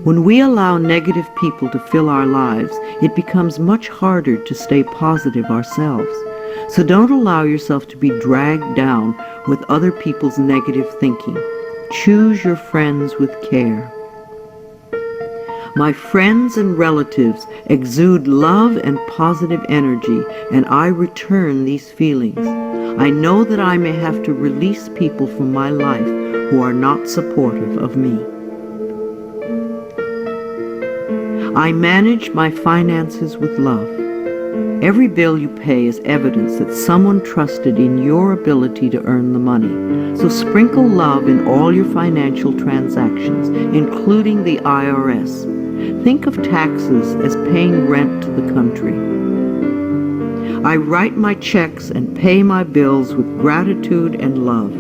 When we allow negative people to fill our lives, it becomes much harder to stay positive ourselves. So don't allow yourself to be dragged down with other people's negative thinking. Choose your friends with care. My friends and relatives exude love and positive energy, and I return these feelings. I know that I may have to release people from my life who are not supportive of me. I manage my finances with love. Every bill you pay is evidence that someone trusted in your ability to earn the money. So sprinkle love in all your financial transactions, including the IRS. Think of taxes as paying rent to the country. I write my checks and pay my bills with gratitude and love.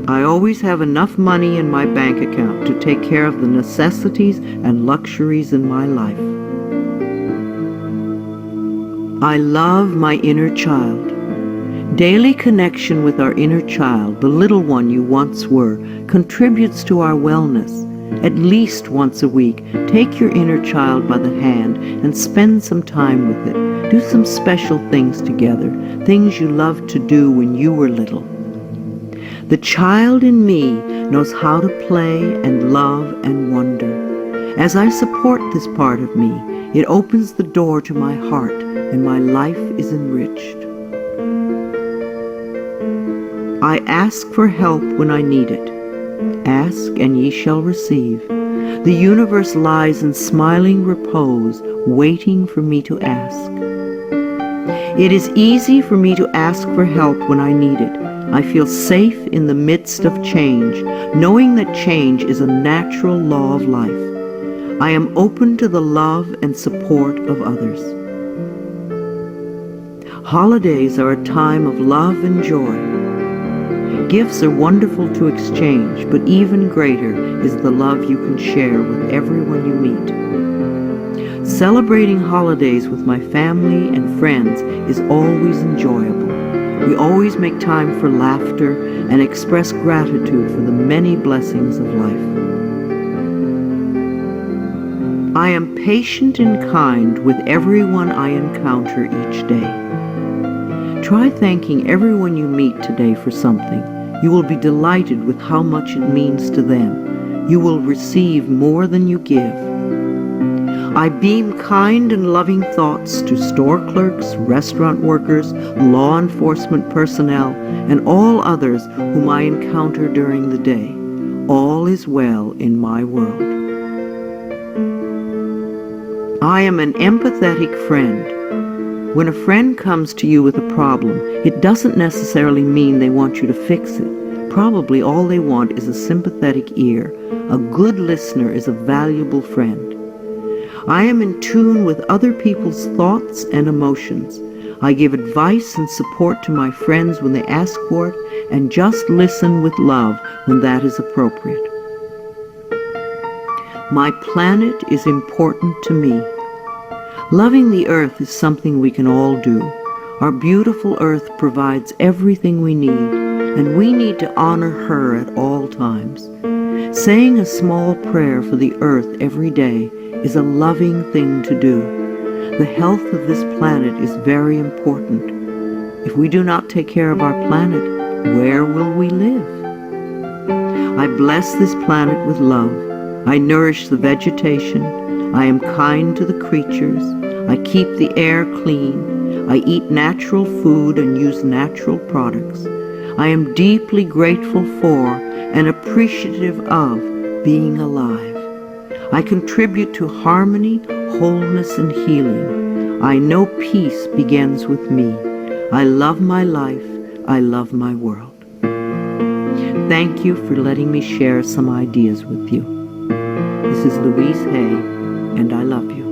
I always have enough money in my bank account to take care of the necessities and luxuries in my life. I love my inner child. Daily connection with our inner child, the little one you once were, contributes to our wellness. At least once a week, take your inner child by the hand and spend some time with it. Do some special things together, things you loved to do when you were little. The child in me knows how to play and love and wonder. As I support this part of me, it opens the door to my heart, and my life is enriched. I ask for help when I need it. Ask, and ye shall receive. The universe lies in smiling repose, waiting for me to ask. It is easy for me to ask for help when I need it. I feel safe in the midst of change, knowing that change is a natural law of life. I am open to the love and support of others. Holidays are a time of love and joy. Gifts are wonderful to exchange, but even greater is the love you can share with everyone you meet. Celebrating holidays with my family and friends is always enjoyable. We always make time for laughter and express gratitude for the many blessings of life. I am patient and kind with everyone I encounter each day. Try thanking everyone you meet today for something. You will be delighted with how much it means to them. You will receive more than you give. I beam kind and loving thoughts to store clerks, restaurant workers, law enforcement personnel, and all others whom I encounter during the day. All is well in my world. I am an empathetic friend. When a friend comes to you with a problem, it doesn't necessarily mean they want you to fix it. Probably all they want is a sympathetic ear. A good listener is a valuable friend. I am in tune with other people's thoughts and emotions. I give advice and support to my friends when they ask for it, and just listen with love when that is appropriate. My planet is important to me. Loving the earth is something we can all do. Our beautiful earth provides everything we need, and we need to honor her at all times. Saying a small prayer for the earth every day is a loving thing to do. The health of this planet is very important. If we do not take care of our planet, where will we live? I bless this planet with love. I nourish the vegetation. I am kind to the creatures. I keep the air clean. I eat natural food and use natural products. I am deeply grateful for and appreciative of being alive. I contribute to harmony, wholeness, and healing. I know peace begins with me. I love my life. I love my world. Thank you for letting me share some ideas with you. This is Louise Hay, and I love you.